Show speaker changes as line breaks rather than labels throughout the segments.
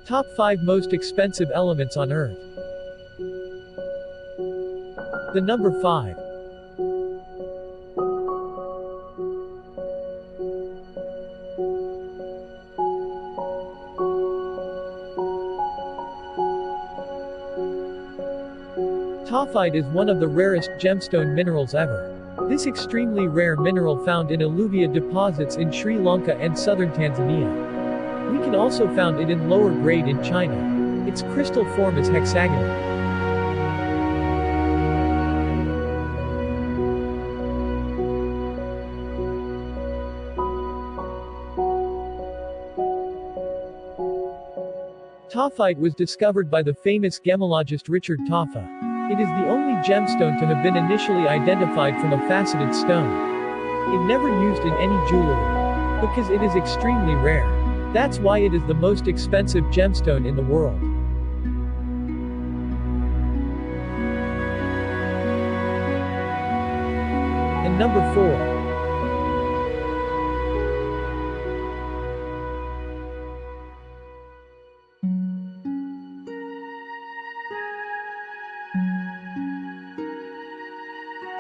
Top 5 most expensive elements on Earth. The number 5. Tawhide is one of the rarest gemstone minerals ever. This extremely rare mineral found in alluvia deposits in Sri Lanka and southern Tanzania. We can also found it in lower grade in China. Its crystal form is hexagonal. Tawhide was discovered by the famous gemologist Richard Tava. It is the only gemstone to have been initially identified from a faceted stone. It never used in any jewelry, because it is extremely rare. That's why it is the most expensive gemstone in the world. And number 4.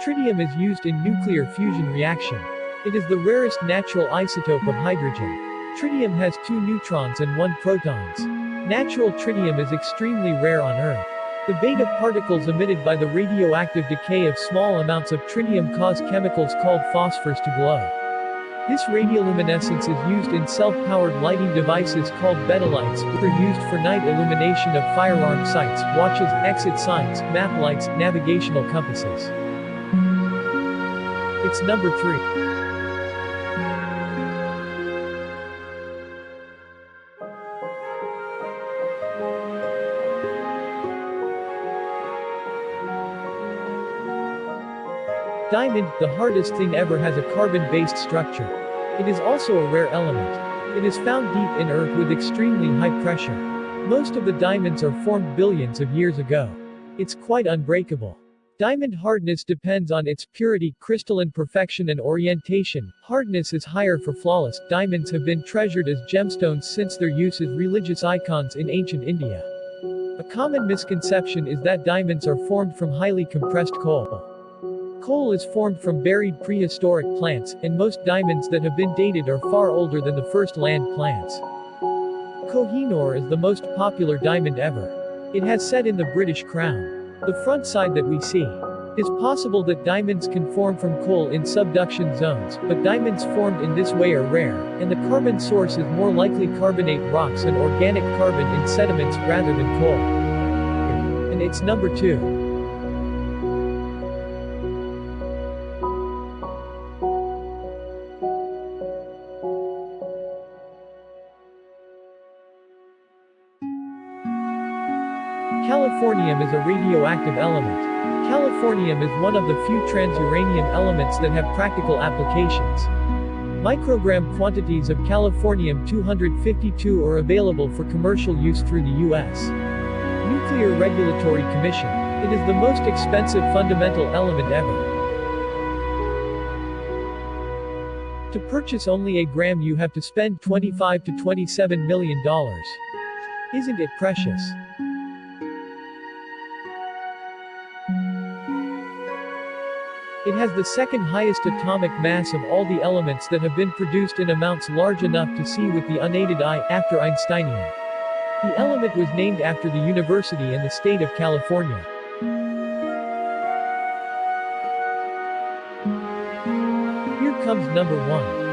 Tritium is used in nuclear fusion reaction. It is the rarest natural isotope of hydrogen. Tritium has 2 neutrons and 1 protons. Natural tritium is extremely rare on Earth. The beta particles emitted by the radioactive decay of small amounts of tritium cause chemicals called phosphors to glow. This radioluminescence is used in self-powered lighting devices called betalights, which are used for night illumination of firearm sights, watches, exit signs, map lights, navigational compasses. It's number 3. Diamond, the hardest thing ever, has a carbon-based structure. It is also a rare element. It is found deep in Earth with extremely high pressure. Most of the diamonds are formed billions of years ago. It's quite unbreakable. Diamond hardness depends on its purity, crystalline perfection and orientation. Hardness is higher for flawless. Diamonds have been treasured as gemstones since their use as religious icons in ancient India. A common misconception is that diamonds are formed from highly compressed coal. Coal is formed from buried prehistoric plants, and most diamonds that have been dated are far older than the first land plants. Kohinoor is the most popular diamond ever. It has set in the British Crown. The front side that we see. It is possible that diamonds can form from coal in subduction zones, but diamonds formed in this way are rare, and the carbon source is more likely carbonate rocks and organic carbon in sediments rather than coal. And it's number 2. Californium is a radioactive element. Californium is one of the few transuranium elements that have practical applications. Microgram quantities of Californium-252 are available for commercial use through the U.S. Nuclear Regulatory Commission. It is the most expensive fundamental element ever. To purchase only a gram you have to spend $25 to $27 million. Isn't it precious? It has the second highest atomic mass of all the elements that have been produced in amounts large enough to see with the unaided eye, after Einsteinium. The element was named after the university in the state of California. Here comes number 1.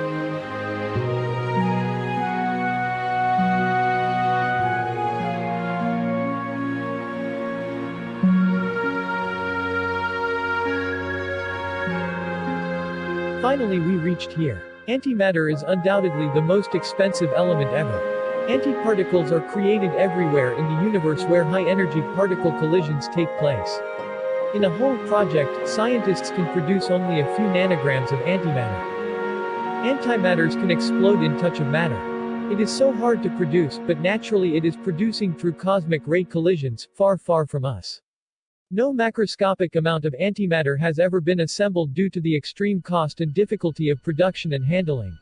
Finally we reached here. Antimatter is undoubtedly the most expensive element ever. Antiparticles are created everywhere in the universe where high-energy particle collisions take place. In a whole project, scientists can produce only a few nanograms of antimatter. Antimatters can explode in touch of matter. It is so hard to produce, but naturally it is producing through cosmic ray collisions, far from us. No macroscopic amount of antimatter has ever been assembled due to the extreme cost and difficulty of production and handling.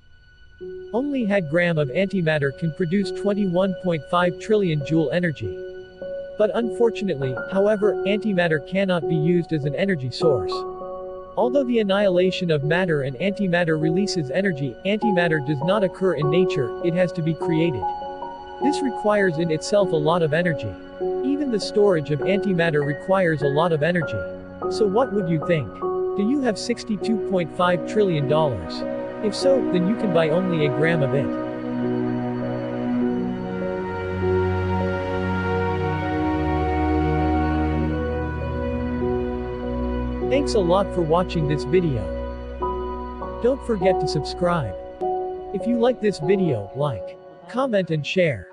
Only had gram of antimatter can produce 21.5 trillion joule energy. But unfortunately, however, antimatter cannot be used as an energy source. Although the annihilation of matter and antimatter releases energy, antimatter does not occur in nature, it has to be created. This requires in itself a lot of energy. Even the storage of antimatter requires a lot of energy. So what would you think? Do you have $62.5 trillion? If so, then you can buy only a gram of it. Thanks a lot for watching this video. Don't forget to subscribe. If you like this video, like, comment and share.